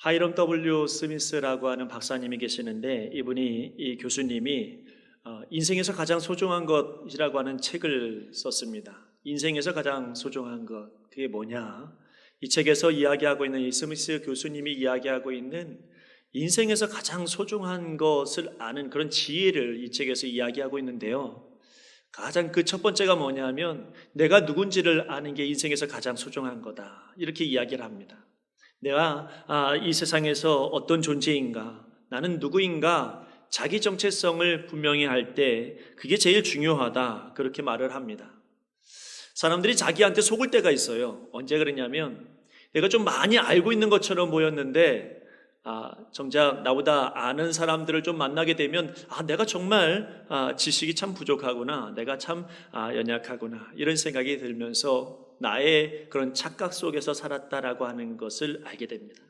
하이럼 W. 스미스라고 하는 박사님이 계시는데 이분이 이 교수님이 인생에서 가장 소중한 것이라고 하는 책을 썼습니다. 인생에서 가장 소중한 것, 그게 뭐냐? 이 책에서 이야기하고 있는 이 스미스 교수님이 이야기하고 있는 인생에서 가장 소중한 것을 아는 그런 지혜를 이 책에서 이야기하고 있는데요. 가장 그 첫 번째가 뭐냐면 내가 누군지를 아는 게 인생에서 가장 소중한 거다. 이렇게 이야기를 합니다. 내가 이 세상에서 어떤 존재인가, 나는 누구인가, 자기 정체성을 분명히 할 때 그게 제일 중요하다. 그렇게 말을 합니다. 사람들이 자기한테 속을 때가 있어요. 언제 그러냐면 내가 좀 많이 알고 있는 것처럼 보였는데 정작 나보다 아는 사람들을 좀 만나게 되면 내가 정말 지식이 참 부족하구나, 내가 참 연약하구나, 이런 생각이 들면서 나의 그런 착각 속에서 살았다라고 하는 것을 알게 됩니다.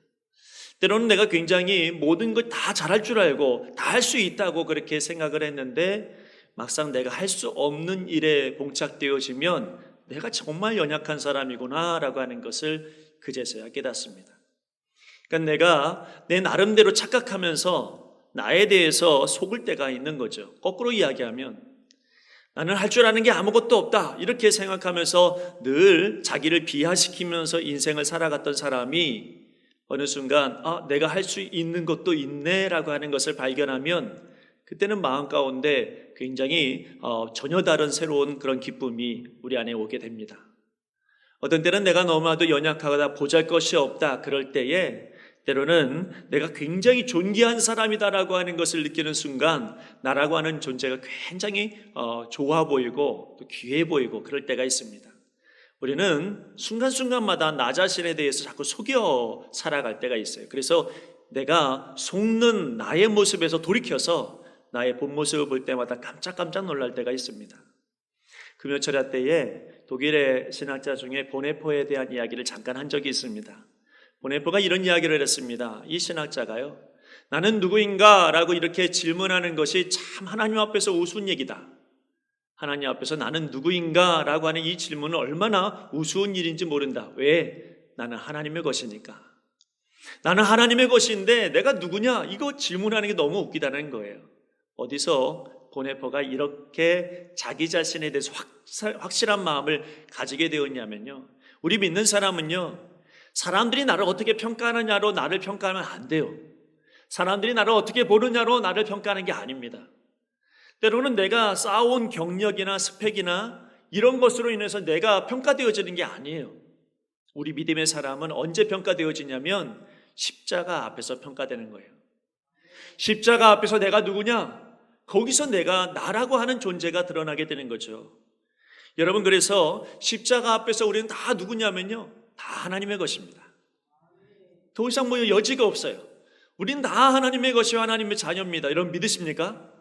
때로는 내가 굉장히 모든 걸 다 잘할 줄 알고 다 할 수 있다고 그렇게 생각을 했는데 막상 내가 할 수 없는 일에 봉착되어지면 내가 정말 연약한 사람이구나 라고 하는 것을 그제서야 깨닫습니다. 그러니까 내가 내 나름대로 착각하면서 나에 대해서 속을 때가 있는 거죠. 거꾸로 이야기하면 나는 할 줄 아는 게 아무것도 없다 이렇게 생각하면서 늘 자기를 비하시키면서 인생을 살아갔던 사람이 어느 순간 내가 할 수 있는 것도 있네 라고 하는 것을 발견하면 그때는 마음 가운데 굉장히 전혀 다른 새로운 그런 기쁨이 우리 안에 오게 됩니다. 어떤 때는 내가 너무나도 연약하다, 보잘것이 없다 그럴 때에 때로는 내가 굉장히 존귀한 사람이다라고 하는 것을 느끼는 순간 나라고 하는 존재가 굉장히 좋아 보이고 또 귀해 보이고 그럴 때가 있습니다. 우리는 순간순간마다 나 자신에 대해서 자꾸 속여 살아갈 때가 있어요. 그래서 내가 속는 나의 모습에서 돌이켜서 나의 본 모습을 볼 때마다 깜짝깜짝 놀랄 때가 있습니다. 금요철야 때에 독일의 신학자 중에 보네포에 대한 이야기를 잠깐 한 적이 있습니다. 보네포가 이런 이야기를 했습니다. 이 신학자가요, 나는 누구인가? 라고 이렇게 질문하는 것이 참 하나님 앞에서 우스운 얘기다. 하나님 앞에서 나는 누구인가? 라고 하는 이 질문은 얼마나 우스운 일인지 모른다. 왜? 나는 하나님의 것이니까. 나는 하나님의 것인데 내가 누구냐? 이거 질문하는 게 너무 웃기다는 거예요. 어디서 보네포가 이렇게 자기 자신에 대해서 확실한 마음을 가지게 되었냐면요, 우리 믿는 사람은요, 사람들이 나를 어떻게 평가하느냐로 나를 평가하면 안 돼요. 사람들이 나를 어떻게 보느냐로 나를 평가하는 게 아닙니다. 때로는 내가 쌓아온 경력이나 스펙이나 이런 것으로 인해서 내가 평가되어지는 게 아니에요. 우리 믿음의 사람은 언제 평가되어지냐면 십자가 앞에서 평가되는 거예요. 십자가 앞에서 내가 누구냐? 거기서 내가 나라고 하는 존재가 드러나게 되는 거죠. 여러분, 그래서 십자가 앞에서 우리는 다 누구냐면요, 다 하나님의 것입니다. 더 이상 여지가 없어요. 우리는 다 하나님의 것이요 하나님의 자녀입니다. 여러분 믿으십니까?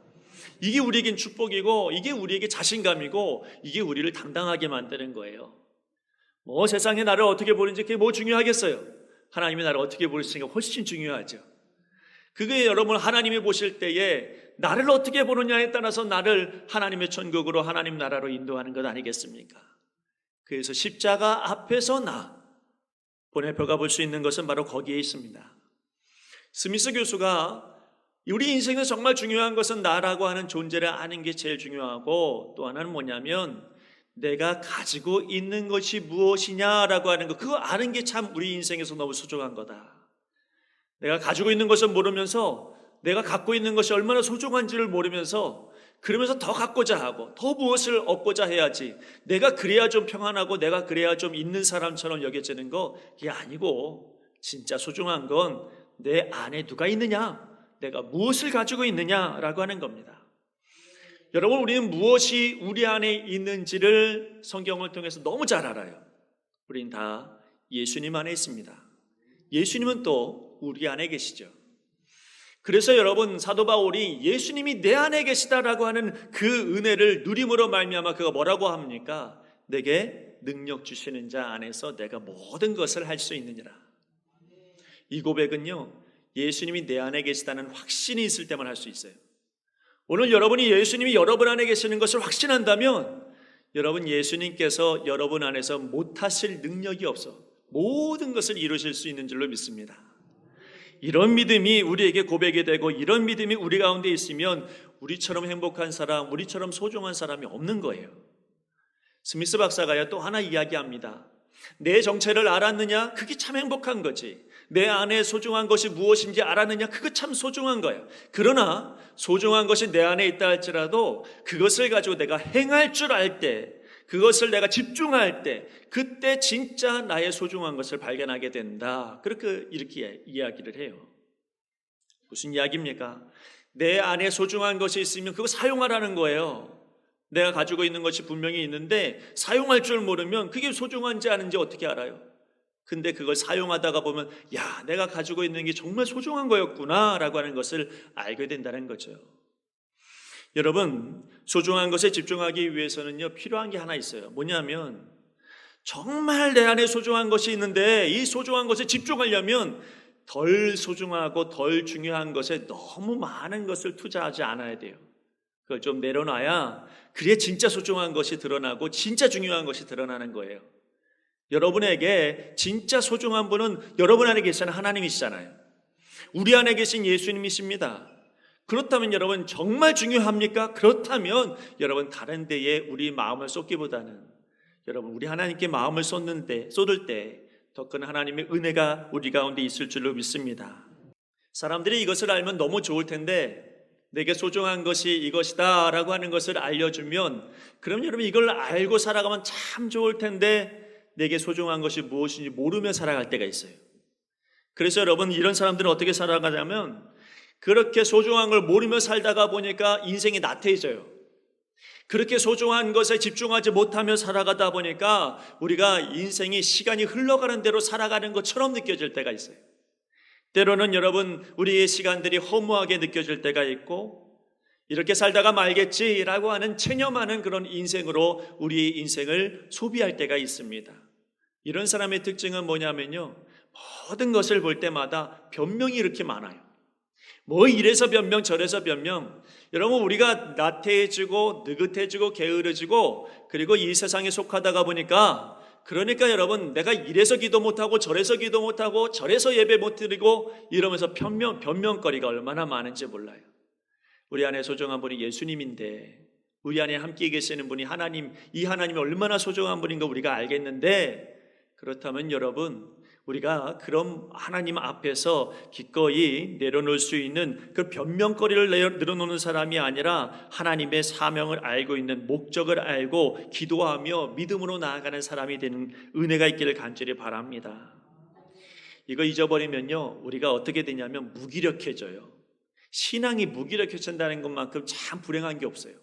이게 우리에겐 축복이고 이게 우리에게 자신감이고 이게 우리를 당당하게 만드는 거예요. 세상에 나를 어떻게 보는지 그게 중요하겠어요? 하나님이 나를 어떻게 보시는가 훨씬 중요하죠. 그게 여러분 하나님이 보실 때에 나를 어떻게 보느냐에 따라서 나를 하나님의 천국으로 하나님 나라로 인도하는 것 아니겠습니까? 그래서 십자가 앞에서 보네포가 볼 수 있는 것은 바로 거기에 있습니다. 스미스 교수가 우리 인생에서 정말 중요한 것은 나라고 하는 존재를 아는 게 제일 중요하고, 또 하나는 뭐냐면 내가 가지고 있는 것이 무엇이냐라고 하는 것, 그거 아는 게 참 우리 인생에서 너무 소중한 거다. 내가 가지고 있는 것을 모르면서 내가 갖고 있는 것이 얼마나 소중한지를 모르면서 그러면서 더 갖고자 하고 더 무엇을 얻고자 해야지, 내가 그래야 좀 평안하고 내가 그래야 좀 있는 사람처럼 여겨지는 거, 그게 아니고 진짜 소중한 건 내 안에 누가 있느냐, 내가 무엇을 가지고 있느냐라고 하는 겁니다. 여러분, 우리는 무엇이 우리 안에 있는지를 성경을 통해서 너무 잘 알아요. 우린 다 예수님 안에 있습니다. 예수님은 또 우리 안에 계시죠. 그래서 여러분, 사도 바울이 예수님이 내 안에 계시다라고 하는 그 은혜를 누림으로 말미암아 그가 뭐라고 합니까? 내게 능력 주시는 자 안에서 내가 모든 것을 할 수 있느니라. 이 고백은요, 예수님이 내 안에 계시다는 확신이 있을 때만 할 수 있어요. 오늘 여러분이 예수님이 여러분 안에 계시는 것을 확신한다면 여러분, 예수님께서 여러분 안에서 못하실 능력이 없어 모든 것을 이루실 수 있는 줄로 믿습니다. 이런 믿음이 우리에게 고백이 되고 이런 믿음이 우리 가운데 있으면 우리처럼 행복한 사람, 우리처럼 소중한 사람이 없는 거예요. 스미스 박사가요 또 하나 이야기합니다. 내 정체를 알았느냐? 그게 참 행복한 거지. 내 안에 소중한 것이 무엇인지 알았느냐? 그거 참 소중한 거예요. 그러나 소중한 것이 내 안에 있다 할지라도 그것을 가지고 내가 행할 줄 알 때, 그것을 내가 집중할 때, 그때 진짜 나의 소중한 것을 발견하게 된다. 이렇게 이야기를 해요. 무슨 이야기입니까? 내 안에 소중한 것이 있으면 그거 사용하라는 거예요. 내가 가지고 있는 것이 분명히 있는데 사용할 줄 모르면 그게 소중한지 아닌지 어떻게 알아요? 근데 그걸 사용하다가 보면 야, 내가 가지고 있는 게 정말 소중한 거였구나 라고 하는 것을 알게 된다는 거죠. 여러분, 소중한 것에 집중하기 위해서는요 필요한 게 하나 있어요. 뭐냐면 정말 내 안에 소중한 것이 있는데 이 소중한 것에 집중하려면 덜 소중하고 덜 중요한 것에 너무 많은 것을 투자하지 않아야 돼요. 그걸 좀 내려놔야 그래 진짜 소중한 것이 드러나고 진짜 중요한 것이 드러나는 거예요. 여러분에게 진짜 소중한 분은 여러분 안에 계시는 하나님이시잖아요. 우리 안에 계신 예수님이십니다. 그렇다면 여러분 정말 중요합니까? 그렇다면 여러분 다른 데에 우리 마음을 쏟기보다는 여러분 우리 하나님께 마음을 쏟을 때 더 큰 하나님의 은혜가 우리 가운데 있을 줄로 믿습니다. 사람들이 이것을 알면 너무 좋을 텐데 내게 소중한 것이 이것이다 라고 하는 것을 알려주면 그럼 여러분 이걸 알고 살아가면 참 좋을 텐데 내게 소중한 것이 무엇인지 모르며 살아갈 때가 있어요. 그래서 여러분 이런 사람들은 어떻게 살아가냐면 그렇게 소중한 걸 모르며 살다가 보니까 인생이 나태해져요. 그렇게 소중한 것에 집중하지 못하며 살아가다 보니까 우리가 인생이 시간이 흘러가는 대로 살아가는 것처럼 느껴질 때가 있어요. 때로는 여러분 우리의 시간들이 허무하게 느껴질 때가 있고 이렇게 살다가 말겠지라고 하는 체념하는 그런 인생으로 우리의 인생을 소비할 때가 있습니다. 이런 사람의 특징은 뭐냐면요, 모든 것을 볼 때마다 변명이 이렇게 많아요. 뭐 이래서 변명 저래서 변명. 여러분 우리가 나태해지고 느긋해지고 게으르지고 그리고 이 세상에 속하다가 보니까 그러니까 여러분 내가 이래서 기도 못하고 저래서 기도 못하고 저래서 예배 못 드리고 이러면서 변명거리가 얼마나 많은지 몰라요. 우리 안에 소중한 분이 예수님인데 우리 안에 함께 계시는 분이 하나님, 이 하나님이 얼마나 소중한 분인 거 우리가 알겠는데 그렇다면 여러분 우리가 그런 하나님 앞에서 기꺼이 내려놓을 수 있는 그 변명거리를 내려놓는 사람이 아니라 하나님의 사명을 알고 있는 목적을 알고 기도하며 믿음으로 나아가는 사람이 되는 은혜가 있기를 간절히 바랍니다. 이거 잊어버리면요 우리가 어떻게 되냐면 무기력해져요. 신앙이 무기력해진다는 것만큼 참 불행한 게 없어요.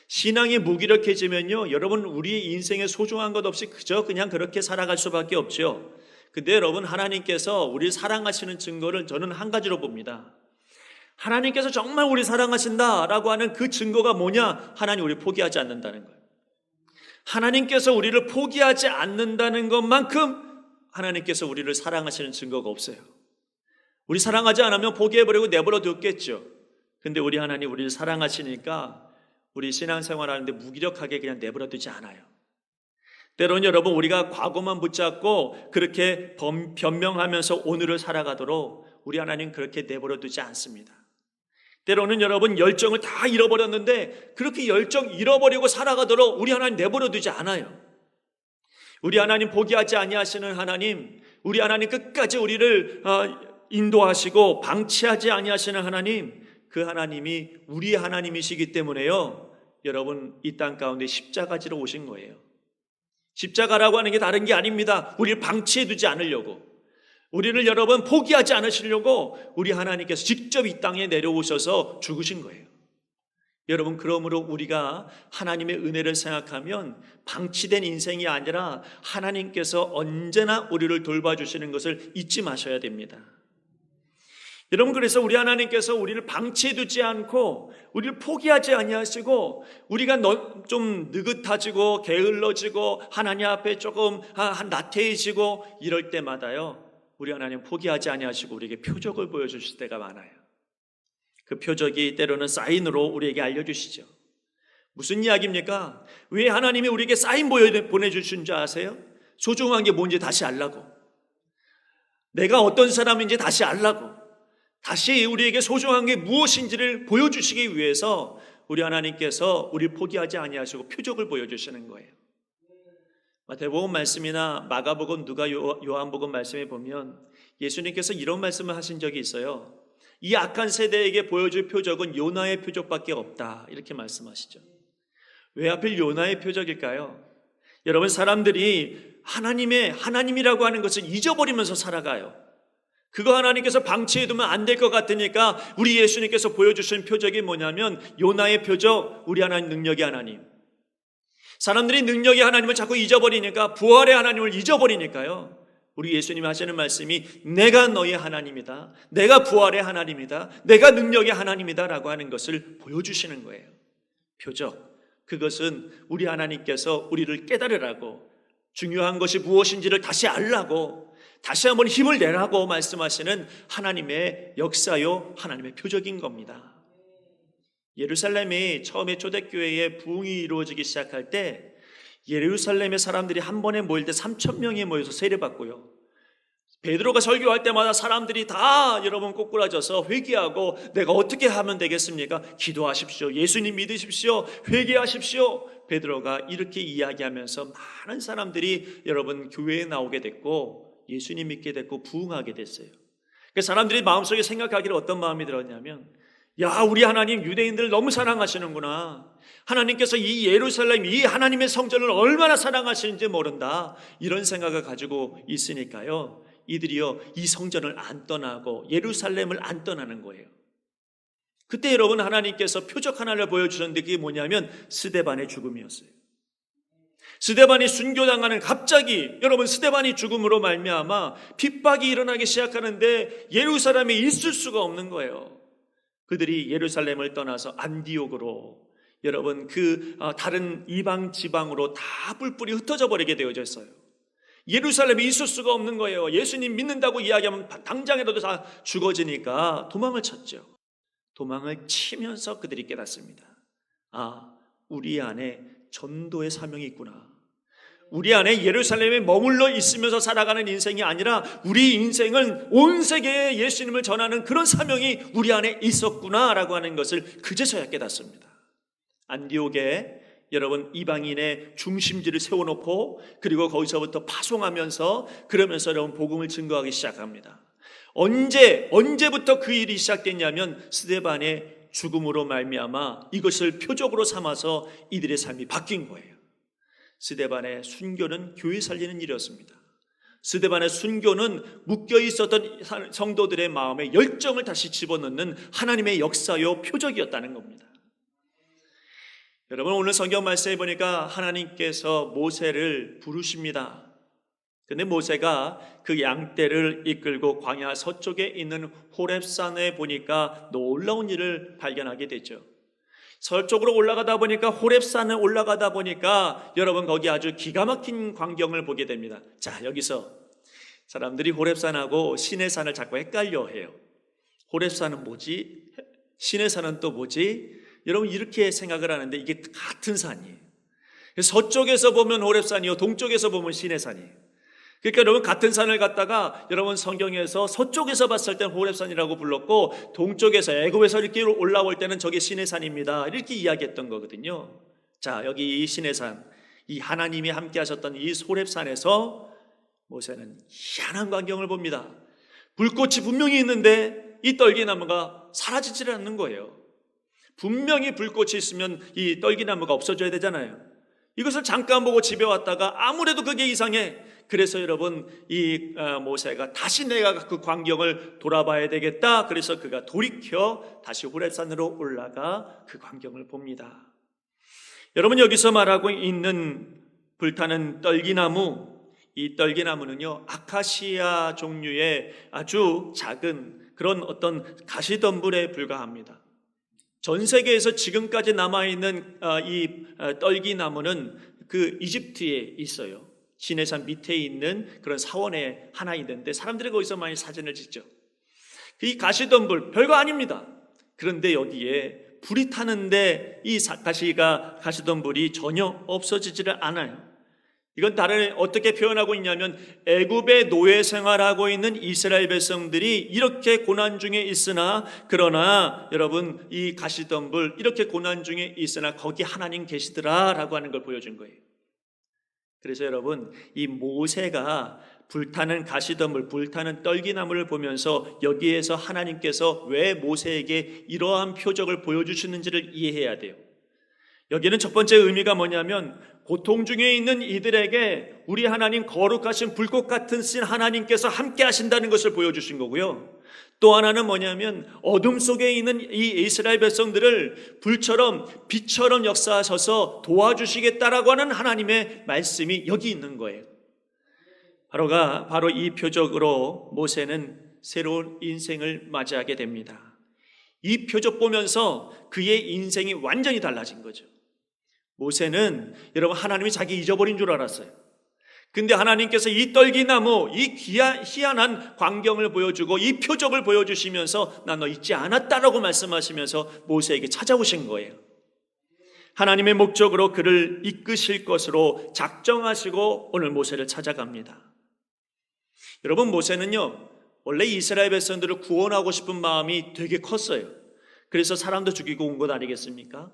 신앙이 무기력해지면요 여러분 우리 인생에 소중한 것 없이 그냥 그렇게 살아갈 수밖에 없죠. 근데 여러분 하나님께서 우리를 사랑하시는 증거를 저는 한 가지로 봅니다. 하나님께서 정말 우리 사랑하신다라고 하는 그 증거가 뭐냐? 하나님 우리 포기하지 않는다는 거예요. 하나님께서 우리를 포기하지 않는다는 것만큼 하나님께서 우리를 사랑하시는 증거가 없어요. 우리 사랑하지 않으면 포기해버리고 내버려 뒀겠죠. 근데 우리 하나님 우리를 사랑하시니까 우리 신앙생활 하는데 무기력하게 그냥 내버려 두지 않아요. 때로는 여러분 우리가 과거만 붙잡고 그렇게 변명하면서 오늘을 살아가도록 우리 하나님 그렇게 내버려 두지 않습니다. 때로는 여러분 열정을 다 잃어버렸는데 그렇게 열정 잃어버리고 살아가도록 우리 하나님 내버려 두지 않아요. 우리 하나님 포기하지 아니하시는 하나님, 우리 하나님 끝까지 우리를 인도하시고 방치하지 아니하시는 하나님, 그 하나님이 우리 하나님이시기 때문에요 여러분 이 땅 가운데 십자가지로 오신 거예요. 십자가라고 하는 게 다른 게 아닙니다. 우리를 방치해 두지 않으려고, 우리를 여러분 포기하지 않으시려고 우리 하나님께서 직접 이 땅에 내려오셔서 죽으신 거예요. 여러분 그러므로 우리가 하나님의 은혜를 생각하면 방치된 인생이 아니라 하나님께서 언제나 우리를 돌봐주시는 것을 잊지 마셔야 됩니다. 여러분 그래서 우리 하나님께서 우리를 방치해 두지 않고 우리를 포기하지 아니하시고 우리가 좀 느긋해지고 게을러지고 하나님 앞에 조금 나태해지고 이럴 때마다요 우리 하나님 포기하지 아니하시고 우리에게 표적을 보여주실 때가 많아요. 그 표적이 때로는 사인으로 우리에게 알려주시죠. 무슨 이야기입니까? 왜 하나님이 우리에게 사인 보내주신 줄 아세요? 소중한 게 뭔지 다시 알라고, 내가 어떤 사람인지 다시 알라고, 다시 우리에게 소중한 게 무엇인지를 보여주시기 위해서 우리 하나님께서 우리를 포기하지 아니하시고 표적을 보여주시는 거예요. 마태복음 말씀이나 마가복음, 누가, 요한복음 말씀에 보면 예수님께서 이런 말씀을 하신 적이 있어요. 이 악한 세대에게 보여줄 표적은 요나의 표적밖에 없다, 이렇게 말씀하시죠. 왜 하필 요나의 표적일까요? 여러분, 사람들이 하나님이라고 하는 것을 잊어버리면서 살아가요. 그거 하나님께서 방치해두면 안 될 것 같으니까 우리 예수님께서 보여주신 표적이 뭐냐면 요나의 표적, 우리 하나님 능력의 하나님. 사람들이 능력의 하나님을 자꾸 잊어버리니까, 부활의 하나님을 잊어버리니까요, 우리 예수님이 하시는 말씀이 내가 너의 하나님이다, 내가 부활의 하나님이다, 내가 능력의 하나님이다 라고 하는 것을 보여주시는 거예요. 표적, 그것은 우리 하나님께서 우리를 깨달으라고, 중요한 것이 무엇인지를 다시 알라고, 다시 한번 힘을 내라고 말씀하시는 하나님의 역사요, 하나님의 표적인 겁니다. 예루살렘이 처음에 초대교회의 부흥이 이루어지기 시작할 때 예루살렘의 사람들이 한 번에 모일 때 3,000명이 모여서 세례받고요, 베드로가 설교할 때마다 사람들이 다 여러분 꼬꾸라져서 회개하고, 내가 어떻게 하면 되겠습니까? 기도하십시오, 예수님 믿으십시오, 회개하십시오. 베드로가 이렇게 이야기하면서 많은 사람들이 여러분 교회에 나오게 됐고 예수님 믿게 됐고 부흥하게 됐어요. 그 사람들이 마음속에 생각하기를 어떤 마음이 들었냐면, 야, 우리 하나님 유대인들을 너무 사랑하시는구나, 하나님께서 이 예루살렘, 이 하나님의 성전을 얼마나 사랑하시는지 모른다, 이런 생각을 가지고 있으니까요, 이들이요 이 성전을 안 떠나고 예루살렘을 안 떠나는 거예요. 그때 여러분 하나님께서 표적 하나를 보여주셨는데 그게 뭐냐면 스데반의 죽음이었어요. 스데반이 순교당하는, 갑자기 여러분 스데반이 죽음으로 말미암아 핍박이 일어나기 시작하는데 예루살렘에 있을 수가 없는 거예요. 그들이 예루살렘을 떠나서 안디옥으로, 여러분 다른 이방 지방으로 다 뿔뿔이 흩어져 버리게 되어져 있어요. 예루살렘에 있을 수가 없는 거예요. 예수님 믿는다고 이야기하면 당장이라도 다 죽어지니까 도망을 쳤죠. 도망을 치면서 그들이 깨닫습니다. 아, 우리 안에 전도의 사명이 있구나. 우리 안에 예루살렘에 머물러 있으면서 살아가는 인생이 아니라 우리 인생은 온 세계에 예수님을 전하는 그런 사명이 우리 안에 있었구나라고 하는 것을 그제서야 깨닫습니다. 안디옥에 여러분 이방인의 중심지를 세워놓고, 그리고 거기서부터 파송하면서, 그러면서 여러분 복음을 증거하기 시작합니다. 언제부터 그 일이 시작됐냐면 스데반의 죽음으로 말미암아 이것을 표적으로 삼아서 이들의 삶이 바뀐 거예요. 스데반의 순교는 교회 살리는 일이었습니다. 스데반의 순교는 묶여 있었던 성도들의 마음에 열정을 다시 집어넣는 하나님의 역사요 표적이었다는 겁니다. 여러분, 오늘 성경 말씀에 보니까 하나님께서 모세를 부르십니다. 근데 모세가 그 양떼를 이끌고 광야 서쪽에 있는 호렙산에 보니까 놀라운 일을 발견하게 되죠. 서쪽으로 올라가다 보니까, 호렙산에 올라가다 보니까 여러분 거기 아주 기가 막힌 광경을 보게 됩니다. 자, 여기서 사람들이 호렙산하고 시내산을 자꾸 헷갈려 해요. 호렙산은 뭐지? 시내산은 또 뭐지? 여러분 이렇게 생각을 하는데 이게 같은 산이에요. 서쪽에서 보면 호렙산이요, 동쪽에서 보면 시내산이에요. 그러니까 여러분 같은 산을 갖다가 여러분 성경에서 서쪽에서 봤을 때는 호렙산이라고 불렀고, 동쪽에서 애굽에서 이렇게 올라올 때는 저게 시내산입니다, 이렇게 이야기했던 거거든요. 자, 여기 이 시내산, 이 하나님이 함께 하셨던 이 호렙산에서 모세는 희한한 광경을 봅니다. 불꽃이 분명히 있는데 이 떨기나무가 사라지질 않는 거예요. 분명히 불꽃이 있으면 이 떨기나무가 없어져야 되잖아요. 이것을 잠깐 보고 집에 왔다가 아무래도 그게 이상해. 그래서 여러분 이 모세가 다시 내가 그 광경을 돌아봐야 되겠다. 그래서 그가 돌이켜 다시 호렙산으로 올라가 그 광경을 봅니다. 여러분, 여기서 말하고 있는 불타는 떨기나무, 이 떨기나무는요 아카시아 종류의 아주 작은 그런 어떤 가시덤불에 불과합니다. 전 세계에서 지금까지 남아있는 이 떨기나무는 그 이집트에 있어요. 시내산 밑에 있는 그런 사원에 하나 있는데 사람들이 거기서 많이 사진을 찍죠. 이 가시덤불 별거 아닙니다. 그런데 여기에 불이 타는데 이 가시덤불이 전혀 없어지지를 않아요. 이건 다른 어떻게 표현하고 있냐면 애굽의 노예 생활하고 있는 이스라엘 백성들이 이렇게 고난 중에 있으나, 그러나 여러분 이 가시덤불 이렇게 고난 중에 있으나 거기 하나님 계시더라라고 하는 걸 보여준 거예요. 그래서 여러분 이 모세가 불타는 가시덤불, 불타는 떨기나무를 보면서 여기에서 하나님께서 왜 모세에게 이러한 표적을 보여주시는지를 이해해야 돼요. 여기는 첫 번째 의미가 뭐냐면 고통 중에 있는 이들에게 우리 하나님 거룩하신 불꽃 같은 신 하나님께서 함께 하신다는 것을 보여주신 거고요. 또 하나는 뭐냐면 어둠 속에 있는 이 이스라엘 백성들을 불처럼 빛처럼 역사하셔서 도와주시겠다라고 하는 하나님의 말씀이 여기 있는 거예요. 바로 이 표적으로 모세는 새로운 인생을 맞이하게 됩니다. 이 표적 보면서 그의 인생이 완전히 달라진 거죠. 모세는 여러분 하나님이 자기 잊어버린 줄 알았어요. 근데 하나님께서 이 떨기나무, 이 희한한 광경을 보여주고 이 표적을 보여주시면서 나 너 잊지 않았다라고 말씀하시면서 모세에게 찾아오신 거예요. 하나님의 목적으로 그를 이끄실 것으로 작정하시고 오늘 모세를 찾아갑니다. 여러분 모세는요 원래 이스라엘 백성들을 구원하고 싶은 마음이 되게 컸어요. 그래서 사람도 죽이고 온 것 아니겠습니까?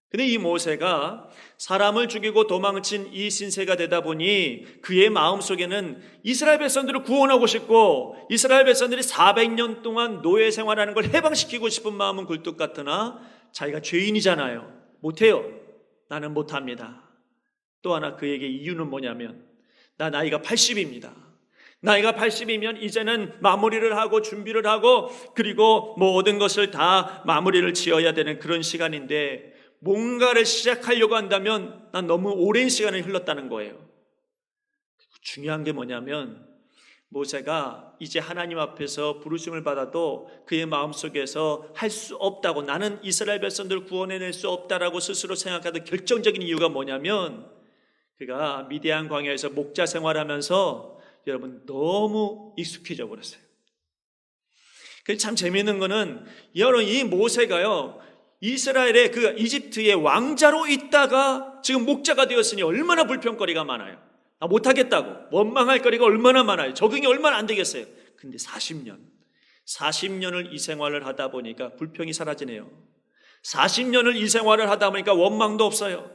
근데 이 모세가 사람을 죽이고 도망친 이 신세가 되다 보니 그의 마음속에는 이스라엘 백성들을 구원하고 싶고 이스라엘 백성들이 400년 동안 노예 생활하는 걸 해방시키고 싶은 마음은 굴뚝 같으나 자기가 죄인이잖아요. 못해요. 나는 못합니다. 또 하나 그에게 이유는 뭐냐면 나 나이가 80입니다. 나이가 80이면 이제는 마무리를 하고 준비를 하고 그리고 모든 것을 다 마무리를 지어야 되는 그런 시간인데 뭔가를 시작하려고 한다면 난 너무 오랜 시간이 흘렀다는 거예요. 중요한 게 뭐냐면 모세가 이제 하나님 앞에서 부르심을 받아도 그의 마음속에서 할 수 없다고, 나는 이스라엘 백성들을 구원해낼 수 없다라고 스스로 생각하던 결정적인 이유가 뭐냐면 그가 미디안 광야에서 목자 생활하면서 여러분 너무 익숙해져 버렸어요. 참 재미있는 거는 여러분 이 모세가요 이스라엘의 그 이집트의 왕자로 있다가 지금 목자가 되었으니 얼마나 불평거리가 많아요. 못하겠다고 원망할 거리가 얼마나 많아요. 적응이 얼마나 안 되겠어요. 근데 40년을 이 생활을 하다 보니까 불평이 사라지네요. 40년을 이 생활을 하다 보니까 원망도 없어요.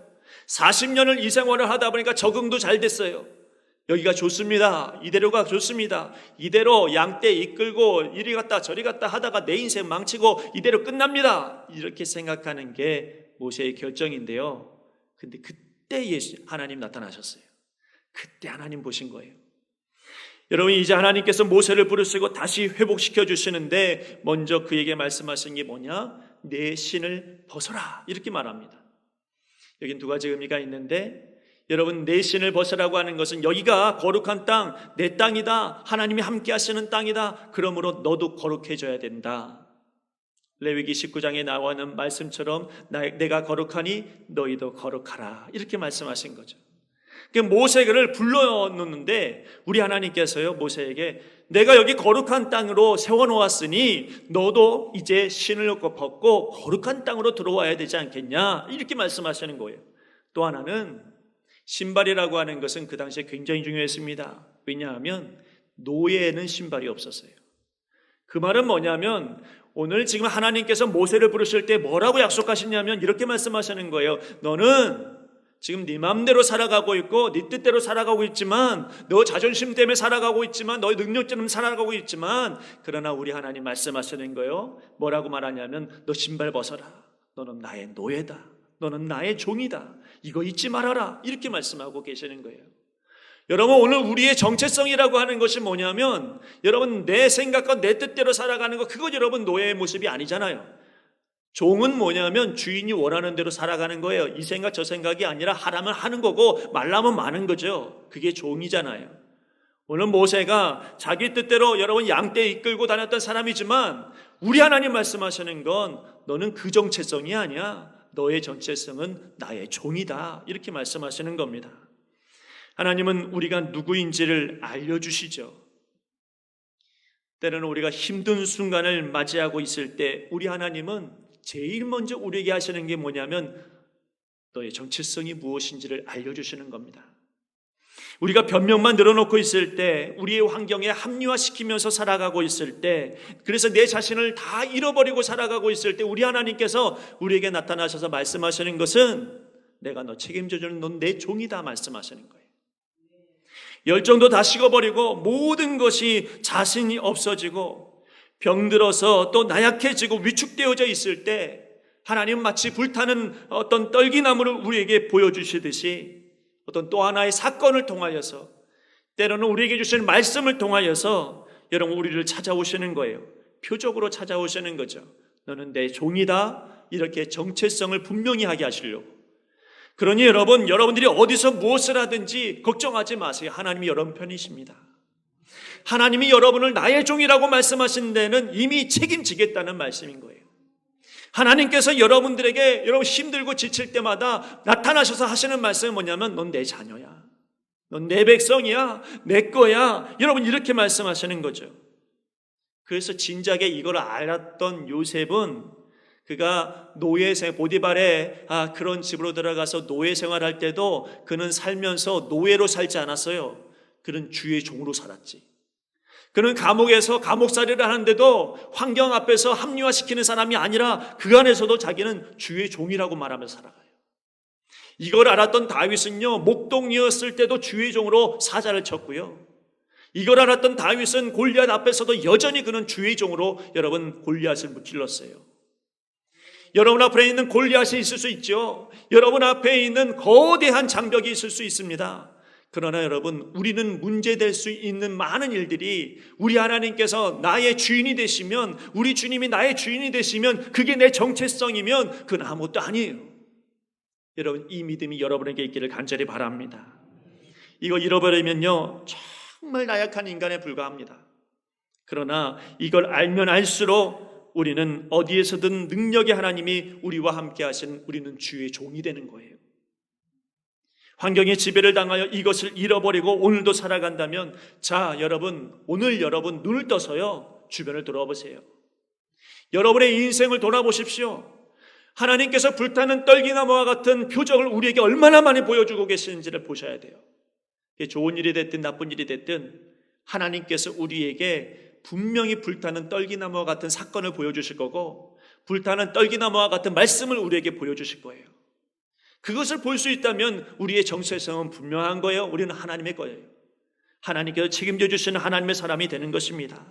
40년을 이 생활을 하다 보니까 적응도 잘 됐어요. 여기가 좋습니다. 이대로가 좋습니다. 이대로 양떼 이끌고 이리 갔다 저리 갔다 하다가 내 인생 망치고 이대로 끝납니다. 이렇게 생각하는 게 모세의 결정인데요. 근데 그때 하나님 나타나셨어요. 그때 하나님 보신 거예요. 여러분 이제 하나님께서 모세를 부르시고 다시 회복시켜 주시는데 먼저 그에게 말씀하신 게 뭐냐? 내 신을 벗어라 이렇게 말합니다. 여긴 두 가지 의미가 있는데 여러분 내 신을 벗으라고 하는 것은 여기가 거룩한 땅, 내 땅이다. 하나님이 함께 하시는 땅이다. 그러므로 너도 거룩해져야 된다. 레위기 19장에 나오는 말씀처럼 내가 거룩하니 너희도 거룩하라. 이렇게 말씀하신 거죠. 모세를 불러놓는데 우리 하나님께서요 모세에게 내가 여기 거룩한 땅으로 세워놓았으니 너도 이제 신을 벗고 거룩한 땅으로 들어와야 되지 않겠냐 이렇게 말씀하시는 거예요. 또 하나는 신발이라고 하는 것은 그 당시에 굉장히 중요했습니다. 왜냐하면 노예에는 신발이 없었어요. 그 말은 뭐냐면 오늘 지금 하나님께서 모세를 부르실 때 뭐라고 약속하시냐면 이렇게 말씀하시는 거예요. 너는 지금 네 마음대로 살아가고 있고 네 뜻대로 살아가고 있지만 너 자존심 때문에 살아가고 있지만 너의 능력 때문에 살아가고 있지만 그러나 우리 하나님 말씀하시는 거예요. 뭐라고 말하냐면 너 신발 벗어라. 너는 나의 노예다. 너는 나의 종이다. 이거 잊지 말아라. 이렇게 말씀하고 계시는 거예요. 여러분 오늘 우리의 정체성이라고 하는 것이 뭐냐면 여러분 내 생각과 내 뜻대로 살아가는 거 그거 여러분 노예의 모습이 아니잖아요. 종은 뭐냐면 주인이 원하는 대로 살아가는 거예요. 이 생각 저 생각이 아니라 하라면 하는 거고 말라면 마는 거죠. 그게 종이잖아요. 오늘 모세가 자기 뜻대로 여러분 양떼 이끌고 다녔던 사람이지만 우리 하나님 말씀하시는 건 너는 그 정체성이 아니야. 너의 정체성은 나의 종이다. 이렇게 말씀하시는 겁니다. 하나님은 우리가 누구인지를 알려주시죠. 때로는 우리가 힘든 순간을 맞이하고 있을 때 우리 하나님은 제일 먼저 우리에게 하시는 게 뭐냐면 너의 정체성이 무엇인지를 알려주시는 겁니다. 우리가 변명만 늘어놓고 있을 때, 우리의 환경에 합리화시키면서 살아가고 있을 때, 그래서 내 자신을 다 잃어버리고 살아가고 있을 때 우리 하나님께서 우리에게 나타나셔서 말씀하시는 것은 내가 너 책임져주는 넌 내 종이다 말씀하시는 거예요. 열정도 다 식어버리고 모든 것이 자신이 없어지고 병들어서 또 나약해지고 위축되어져 있을 때 하나님은 마치 불타는 어떤 떨기나무를 우리에게 보여주시듯이 어떤 또 하나의 사건을 통하여서, 때로는 우리에게 주시는 말씀을 통하여서 여러분 우리를 찾아오시는 거예요. 표적으로 찾아오시는 거죠. 너는 내 종이다, 이렇게 정체성을 분명히 하게 하시려고. 그러니 여러분들이 어디서 무엇을 하든지 걱정하지 마세요. 하나님이 여러분 편이십니다. 하나님이 여러분을 나의 종이라고 말씀하신 데는 이미 책임지겠다는 말씀인 거예요. 하나님께서 여러분들에게 여러분 힘들고 지칠 때마다 나타나셔서 하시는 말씀은 뭐냐면 넌 내 자녀야, 넌 내 백성이야, 내 거야, 여러분 이렇게 말씀하시는 거죠. 그래서 진작에 이걸 알았던 요셉은 그가 노예생 보디발의 그런 집으로 들어가서 노예 생활할 때도 그는 살면서 노예로 살지 않았어요. 그는 주의 종으로 살았지. 그는 감옥에서 감옥살이를 하는데도 환경 앞에서 합리화시키는 사람이 아니라 그 안에서도 자기는 주의 종이라고 말하면서 살아가요. 이걸 알았던 다윗은요, 목동이었을 때도 주의 종으로 사자를 쳤고요. 이걸 알았던 다윗은 골리앗 앞에서도 여전히 그는 주의 종으로 여러분 골리앗을 무찔렀어요. 여러분 앞에 있는 골리앗이 있을 수 있죠. 여러분 앞에 있는 거대한 장벽이 있을 수 있습니다. 그러나 여러분, 우리는 문제될 수 있는 많은 일들이 우리 하나님께서 나의 주인이 되시면, 우리 주님이 나의 주인이 되시면, 그게 내 정체성이면 그건 아무것도 아니에요. 여러분, 이 믿음이 여러분에게 있기를 간절히 바랍니다. 이거 잃어버리면요 정말 나약한 인간에 불과합니다. 그러나 이걸 알면 알수록 우리는 어디에서든 능력의 하나님이 우리와 함께 하신, 우리는 주의 종이 되는 거예요. 환경의 지배를 당하여 이것을 잃어버리고 오늘도 살아간다면, 자 여러분, 오늘 여러분 눈을 떠서요 주변을 돌아보세요. 여러분의 인생을 돌아보십시오. 하나님께서 불타는 떨기나무와 같은 표적을 우리에게 얼마나 많이 보여주고 계시는지를 보셔야 돼요. 좋은 일이 됐든 나쁜 일이 됐든 하나님께서 우리에게 분명히 불타는 떨기나무와 같은 사건을 보여주실 거고, 불타는 떨기나무와 같은 말씀을 우리에게 보여주실 거예요. 그것을 볼 수 있다면 우리의 정체성은 분명한 거예요. 우리는 하나님의 거예요. 하나님께서 책임져 주시는 하나님의 사람이 되는 것입니다.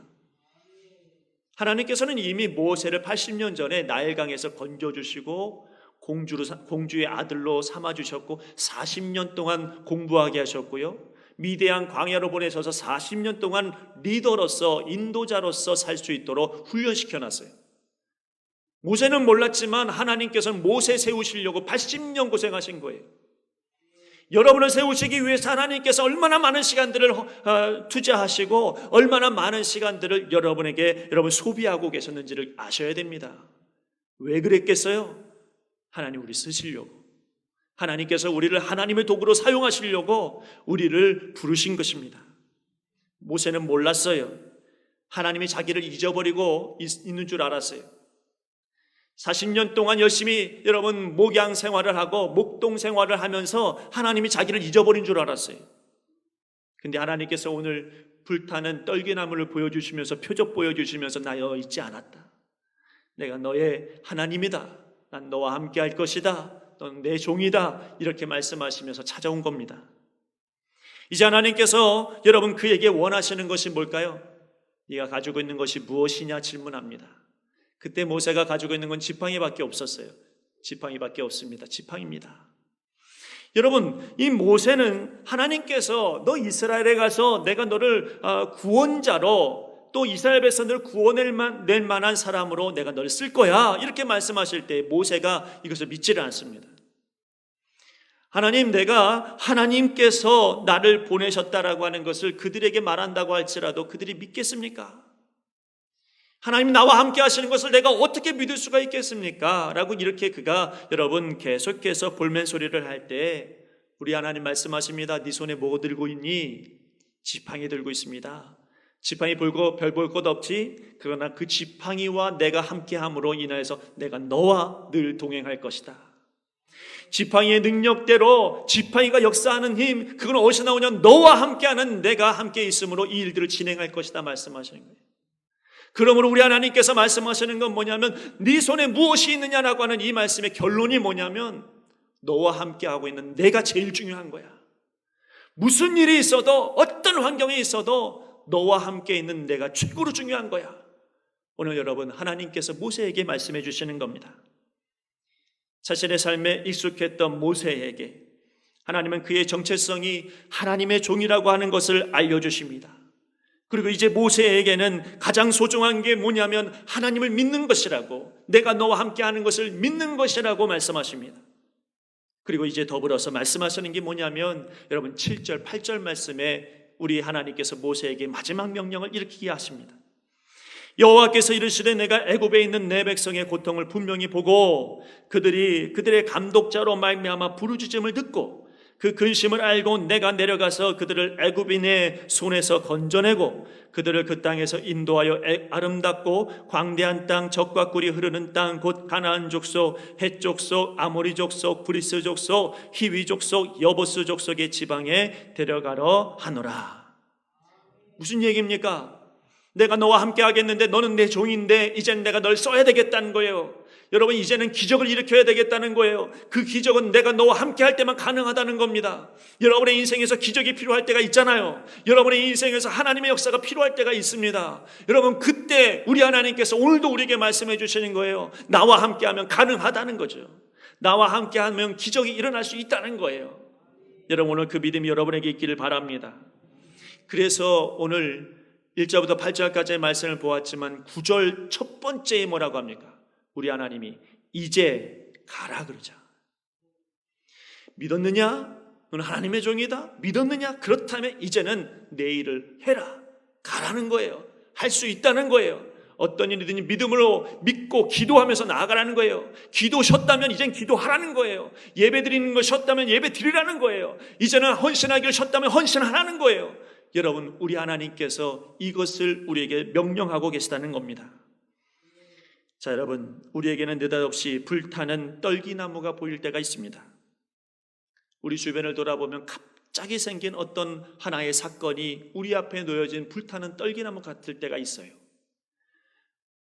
하나님께서는 이미 모세를 80년 전에 나일강에서 건져주시고 공주의 아들로 삼아주셨고 40년 동안 공부하게 하셨고요, 미대한 광야로 보내셔서 40년 동안 리더로서, 인도자로서 살 수 있도록 훈련시켜놨어요. 모세는 몰랐지만 하나님께서는 모세 세우시려고 80년 고생하신 거예요. 여러분을 세우시기 위해서 하나님께서 얼마나 많은 시간들을 투자하시고 얼마나 많은 시간들을 여러분 소비하고 계셨는지를 아셔야 됩니다. 왜 그랬겠어요? 하나님 우리 쓰시려고, 하나님께서 우리를 하나님의 도구로 사용하시려고 우리를 부르신 것입니다. 모세는 몰랐어요. 하나님이 자기를 잊어버리고 있는 줄 알았어요. 40년 동안 열심히 여러분 목양 생활을 하고 목동 생활을 하면서 하나님이 자기를 잊어버린 줄 알았어요. 근데 하나님께서 오늘 불타는 떨기나무를 보여주시면서, 표적 보여주시면서 나 너 잊지 않았다, 내가 너의 하나님이다, 난 너와 함께 할 것이다, 넌 내 종이다, 이렇게 말씀하시면서 찾아온 겁니다. 이제 하나님께서 여러분 그에게 원하시는 것이 뭘까요? 네가 가지고 있는 것이 무엇이냐 질문합니다. 그때 모세가 가지고 있는 건 지팡이밖에 없었어요. 지팡이밖에 없습니다. 지팡이입니다. 여러분, 이 모세는 하나님께서 너 이스라엘에 가서 내가 너를 구원자로, 또 이스라엘 백성들을 구원낼 만한 사람으로 내가 너를 쓸 거야, 이렇게 말씀하실 때 모세가 이것을 믿지를 않습니다. 하나님, 내가 하나님께서 나를 보내셨다라고 하는 것을 그들에게 말한다고 할지라도 그들이 믿겠습니까? 하나님이 나와 함께 하시는 것을 내가 어떻게 믿을 수가 있겠습니까? 라고 이렇게 그가 여러분 계속해서 볼멘소리를 할 때 우리 하나님 말씀하십니다. 네 손에 뭐 들고 있니? 지팡이 들고 있습니다. 지팡이 불고 별 볼 것 없지? 그러나 그 지팡이와 내가 함께함으로 인하여서 내가 너와 늘 동행할 것이다. 지팡이의 능력대로 지팡이가 역사하는 힘, 그건 어디서 나오냐? 너와 함께하는 내가 함께 있으므로 이 일들을 진행할 것이다 말씀하시는 거예요. 그러므로 우리 하나님께서 말씀하시는 건 뭐냐면 네 손에 무엇이 있느냐라고 하는 이 말씀의 결론이 뭐냐면 너와 함께하고 있는 내가 제일 중요한 거야. 무슨 일이 있어도 어떤 환경이 있어도 너와 함께 있는 내가 최고로 중요한 거야. 오늘 여러분 하나님께서 모세에게 말씀해 주시는 겁니다. 자신의 삶에 익숙했던 모세에게 하나님은 그의 정체성이 하나님의 종이라고 하는 것을 알려주십니다. 그리고 이제 모세에게는 가장 소중한 게 뭐냐면 하나님을 믿는 것이라고, 내가 너와 함께하는 것을 믿는 것이라고 말씀하십니다. 그리고 이제 더불어서 말씀하시는 게 뭐냐면 여러분 7절 8절 말씀에 우리 하나님께서 모세에게 마지막 명령을 이렇게 하십니다. 여호와께서 이르시되 내가 애굽에 있는 내 백성의 고통을 분명히 보고 그들의 감독자로 말미암아 부르짖음을 듣고 그 근심을 알고 내가 내려가서 그들을 애굽인의 손에서 건져내고 그들을 그 땅에서 인도하여 아름답고 광대한 땅, 젖과 꿀이 흐르는 땅, 곧 가나안 족속, 헷 족속, 아모리 족속, 브리스 족속, 히위 족속, 여보스 족속의 지방에 데려가러 하노라. 무슨 얘기입니까? 내가 너와 함께 하겠는데 너는 내 종인데 이제는 내가 널 써야 되겠다는 거예요. 여러분 이제는 기적을 일으켜야 되겠다는 거예요. 그 기적은 내가 너와 함께 할 때만 가능하다는 겁니다. 여러분의 인생에서 기적이 필요할 때가 있잖아요. 여러분의 인생에서 하나님의 역사가 필요할 때가 있습니다. 여러분 그때 우리 하나님께서 오늘도 우리에게 말씀해 주시는 거예요. 나와 함께하면 가능하다는 거죠. 나와 함께하면 기적이 일어날 수 있다는 거예요. 여러분 오늘 그 믿음이 여러분에게 있기를 바랍니다. 그래서 오늘 1절부터 8절까지의 말씀을 보았지만 9절 첫 번째에 뭐라고 합니까? 우리 하나님이 이제 가라 그러자. 믿었느냐? 너는 하나님의 종이다? 믿었느냐? 그렇다면 이제는 내 일을 해라. 가라는 거예요. 할 수 있다는 거예요. 어떤 일이든지 믿음으로 믿고 기도하면서 나아가라는 거예요. 기도 쉬었다면 이젠 기도하라는 거예요. 예배 드리는 거 쉬었다면 예배 드리라는 거예요. 이제는 헌신하기를 쉬었다면 헌신하라는 거예요. 여러분 우리 하나님께서 이것을 우리에게 명령하고 계시다는 겁니다. 자 여러분 우리에게는 느닷없이 불타는 떨기나무가 보일 때가 있습니다. 우리 주변을 돌아보면 갑자기 생긴 어떤 하나의 사건이 우리 앞에 놓여진 불타는 떨기나무 같을 때가 있어요.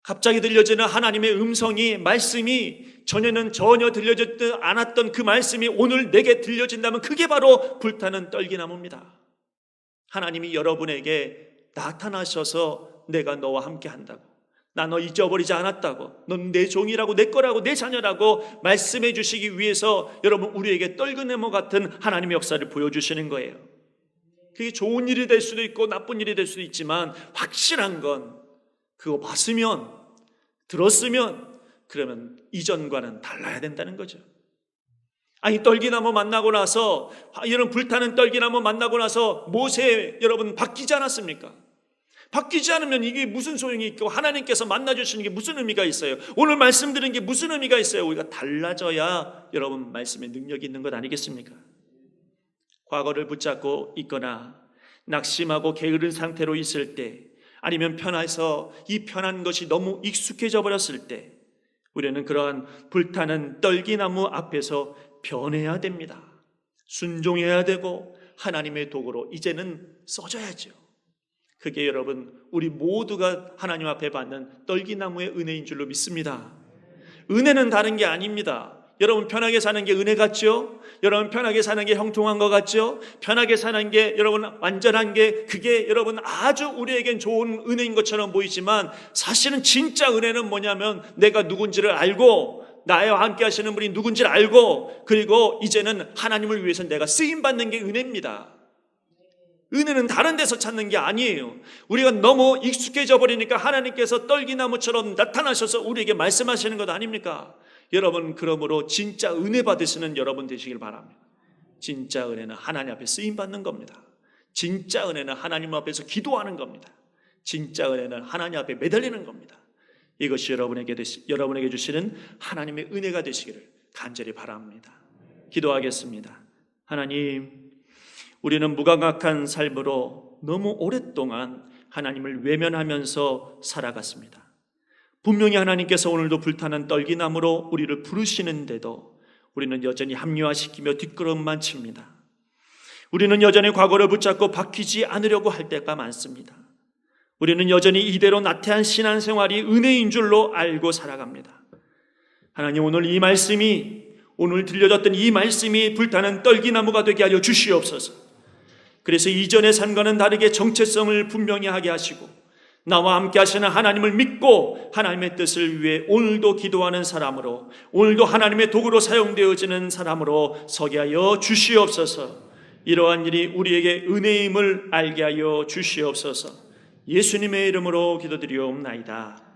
갑자기 들려지는 하나님의 음성이, 말씀이 전에는 전혀 들려지지 않았던 그 말씀이 오늘 내게 들려진다면 그게 바로 불타는 떨기나무입니다. 하나님이 여러분에게 나타나셔서 내가 너와 함께 한다고, 나 너 잊어버리지 않았다고, 넌 내 종이라고, 내 거라고, 내 자녀라고 말씀해 주시기 위해서 여러분 우리에게 떨그네모 같은 하나님의 역사를 보여주시는 거예요. 그게 좋은 일이 될 수도 있고 나쁜 일이 될 수도 있지만 확실한 건 그거 봤으면, 들었으면 그러면 이전과는 달라야 된다는 거죠. 아니 떨기나무 만나고 나서, 이런 불타는 떨기나무 만나고 나서 모세 여러분 바뀌지 않았습니까? 바뀌지 않으면 이게 무슨 소용이 있고 하나님께서 만나주시는 게 무슨 의미가 있어요? 오늘 말씀드린 게 무슨 의미가 있어요? 우리가 달라져야 여러분 말씀에 능력이 있는 것 아니겠습니까? 과거를 붙잡고 있거나 낙심하고 게으른 상태로 있을 때, 아니면 편해서 이 편한 것이 너무 익숙해져 버렸을 때 우리는 그러한 불타는 떨기나무 앞에서 변해야 됩니다. 순종해야 되고 하나님의 도구로 이제는 써져야죠. 그게 여러분 우리 모두가 하나님 앞에 받는 떨기나무의 은혜인 줄로 믿습니다. 은혜는 다른 게 아닙니다. 여러분 편하게 사는 게 은혜 같죠? 여러분 편하게 사는 게 형통한 것 같죠? 편하게 사는 게 여러분 완전한 게, 그게 여러분 아주 우리에겐 좋은 은혜인 것처럼 보이지만 사실은 진짜 은혜는 뭐냐면 내가 누군지를 알고 나와 함께 하시는 분이 누군지를 알고, 그리고 이제는 하나님을 위해서 내가 쓰임받는 게 은혜입니다. 은혜는 다른 데서 찾는 게 아니에요. 우리가 너무 익숙해져 버리니까 하나님께서 떨기나무처럼 나타나셔서 우리에게 말씀하시는 것 아닙니까? 여러분 그러므로 진짜 은혜 받으시는 여러분 되시길 바랍니다. 진짜 은혜는 하나님 앞에 쓰임받는 겁니다. 진짜 은혜는 하나님 앞에서 기도하는 겁니다. 진짜 은혜는 하나님 앞에 매달리는 겁니다. 이것이 여러분에게 주시는 하나님의 은혜가 되시기를 간절히 바랍니다. 기도하겠습니다. 하나님, 우리는 무감각한 삶으로 너무 오랫동안 하나님을 외면하면서 살아갔습니다. 분명히 하나님께서 오늘도 불타는 떨기나무로 우리를 부르시는데도 우리는 여전히 합리화시키며 뒷걸음만 칩니다. 우리는 여전히 과거를 붙잡고 바뀌지 않으려고 할 때가 많습니다. 우리는 여전히 이대로 나태한 신앙생활이 은혜인 줄로 알고 살아갑니다. 하나님, 오늘 이 말씀이, 오늘 들려졌던 이 말씀이 불타는 떨기나무가 되게 하여 주시옵소서. 그래서 이전의 삶과는 다르게 정체성을 분명히 하게 하시고 나와 함께 하시는 하나님을 믿고 하나님의 뜻을 위해 오늘도 기도하는 사람으로, 오늘도 하나님의 도구로 사용되어지는 사람으로 서게 하여 주시옵소서. 이러한 일이 우리에게 은혜임을 알게 하여 주시옵소서. 예수님의 이름으로 기도드리옵나이다.